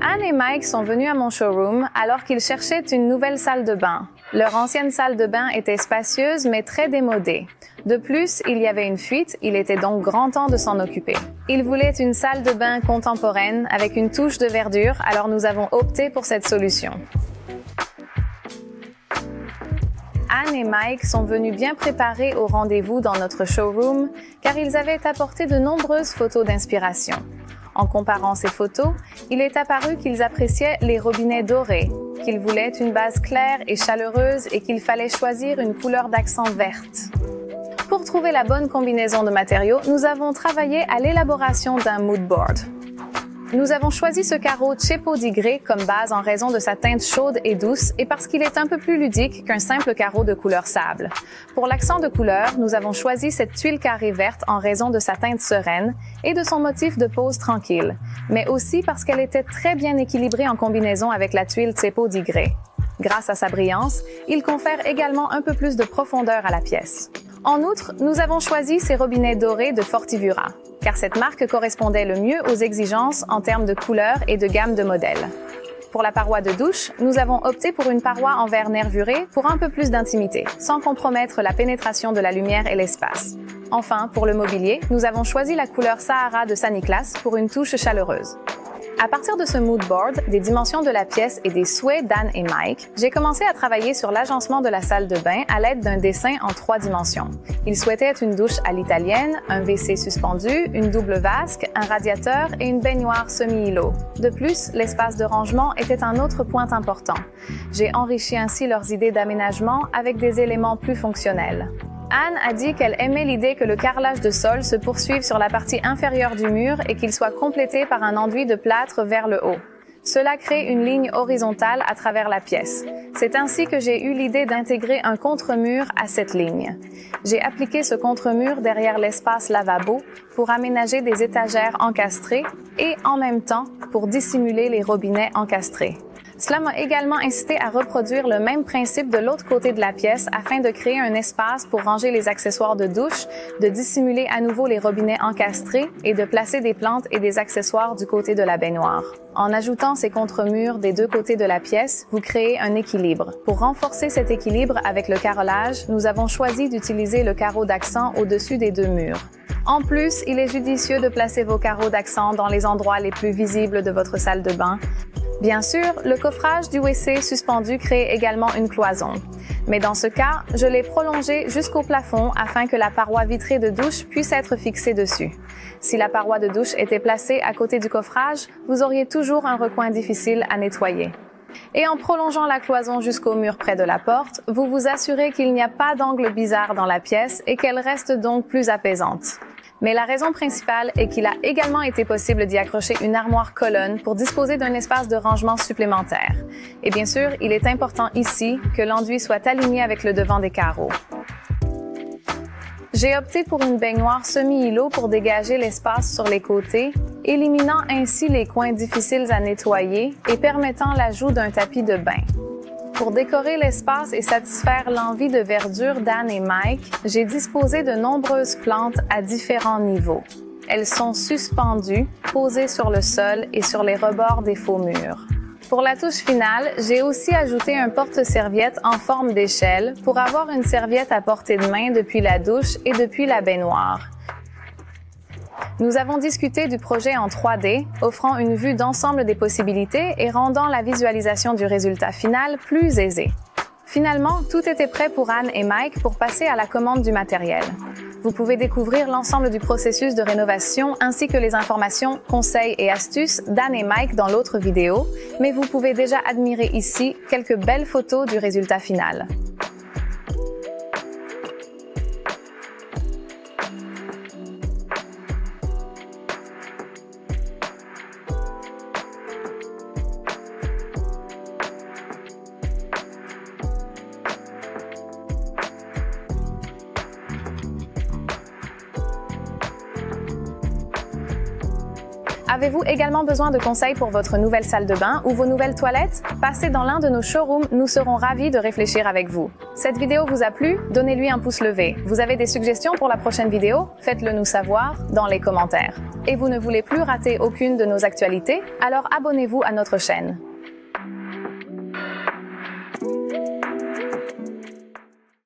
Anne et Mike sont venus à mon showroom alors qu'ils cherchaient une nouvelle salle de bain. Leur ancienne salle de bain était spacieuse mais très démodée. De plus, il y avait une fuite, il était donc grand temps de s'en occuper. Ils voulaient une salle de bain contemporaine avec une touche de verdure, alors nous avons opté pour cette solution. Anne et Mike sont venus bien préparés au rendez-vous dans notre showroom car ils avaient apporté de nombreuses photos d'inspiration. En comparant ces photos, il est apparu qu'ils appréciaient les robinets dorés, qu'ils voulaient une base claire et chaleureuse et qu'il fallait choisir une couleur d'accent verte. Pour trouver la bonne combinaison de matériaux, nous avons travaillé à l'élaboration d'un mood board. Nous avons choisi ce carreau Cepo di Grè comme base en raison de sa teinte chaude et douce et parce qu'il est un peu plus ludique qu'un simple carreau de couleur sable. Pour l'accent de couleur, nous avons choisi cette tuile carrée verte en raison de sa teinte sereine et de son motif de pose tranquille, mais aussi parce qu'elle était très bien équilibrée en combinaison avec la tuile Cepo di Grè. Grâce à sa brillance, il confère également un peu plus de profondeur à la pièce. En outre, nous avons choisi ces robinets dorés de Fortivura, car cette marque correspondait le mieux aux exigences en termes de couleur et de gamme de modèles. Pour la paroi de douche, nous avons opté pour une paroi en verre nervuré pour un peu plus d'intimité, sans compromettre la pénétration de la lumière et l'espace. Enfin, pour le mobilier, nous avons choisi la couleur Sahara de Saint-Nicolas pour une touche chaleureuse. À partir de ce mood board, des dimensions de la pièce et des souhaits d'Anne et Mike, j'ai commencé à travailler sur l'agencement de la salle de bain à l'aide d'un dessin en 3 dimensions. Ils souhaitaient une douche à l'italienne, un WC suspendu, une double vasque, un radiateur et une baignoire semi-îlot. De plus, l'espace de rangement était un autre point important. J'ai enrichi ainsi leurs idées d'aménagement avec des éléments plus fonctionnels. Anne a dit qu'elle aimait l'idée que le carrelage de sol se poursuive sur la partie inférieure du mur et qu'il soit complété par un enduit de plâtre vers le haut. Cela crée une ligne horizontale à travers la pièce. C'est ainsi que j'ai eu l'idée d'intégrer un contre-mur à cette ligne. J'ai appliqué ce contre-mur derrière l'espace lavabo pour aménager des étagères encastrées et en même temps pour dissimuler les robinets encastrés. Cela m'a également incité à reproduire le même principe de l'autre côté de la pièce afin de créer un espace pour ranger les accessoires de douche, de dissimuler à nouveau les robinets encastrés et de placer des plantes et des accessoires du côté de la baignoire. En ajoutant ces contre-murs des deux côtés de la pièce, vous créez un équilibre. Pour renforcer cet équilibre avec le carrelage, nous avons choisi d'utiliser le carreau d'accent au-dessus des deux murs. En plus, il est judicieux de placer vos carreaux d'accent dans les endroits les plus visibles de votre salle de bain. Bien sûr, le coffrage du WC suspendu crée également une cloison. Mais dans ce cas, je l'ai prolongé jusqu'au plafond afin que la paroi vitrée de douche puisse être fixée dessus. Si la paroi de douche était placée à côté du coffrage, vous auriez toujours un recoin difficile à nettoyer. Et en prolongeant la cloison jusqu'au mur près de la porte, vous vous assurez qu'il n'y a pas d'angle bizarre dans la pièce et qu'elle reste donc plus apaisante. Mais la raison principale est qu'il a également été possible d'y accrocher une armoire colonne pour disposer d'un espace de rangement supplémentaire. Et bien sûr, il est important ici que l'enduit soit aligné avec le devant des carreaux. J'ai opté pour une baignoire semi-îlot pour dégager l'espace sur les côtés, éliminant ainsi les coins difficiles à nettoyer et permettant l'ajout d'un tapis de bain. Pour décorer l'espace et satisfaire l'envie de verdure d'Anne et Mike, j'ai disposé de nombreuses plantes à différents niveaux. Elles sont suspendues, posées sur le sol et sur les rebords des faux murs. Pour la touche finale, j'ai aussi ajouté un porte-serviette en forme d'échelle pour avoir une serviette à portée de main depuis la douche et depuis la baignoire. Nous avons discuté du projet en 3D, offrant une vue d'ensemble des possibilités et rendant la visualisation du résultat final plus aisée. Finalement, tout était prêt pour Anne et Mike pour passer à la commande du matériel. Vous pouvez découvrir l'ensemble du processus de rénovation ainsi que les informations, conseils et astuces d'Anne et Mike dans l'autre vidéo, mais vous pouvez déjà admirer ici quelques belles photos du résultat final. Avez-vous également besoin de conseils pour votre nouvelle salle de bain ou vos nouvelles toilettes? Passez dans l'un de nos showrooms, nous serons ravis de réfléchir avec vous. Cette vidéo vous a plu? Donnez-lui un pouce levé. Vous avez des suggestions pour la prochaine vidéo? Faites-le nous savoir dans les commentaires. Et vous ne voulez plus rater aucune de nos actualités? Alors abonnez-vous à notre chaîne.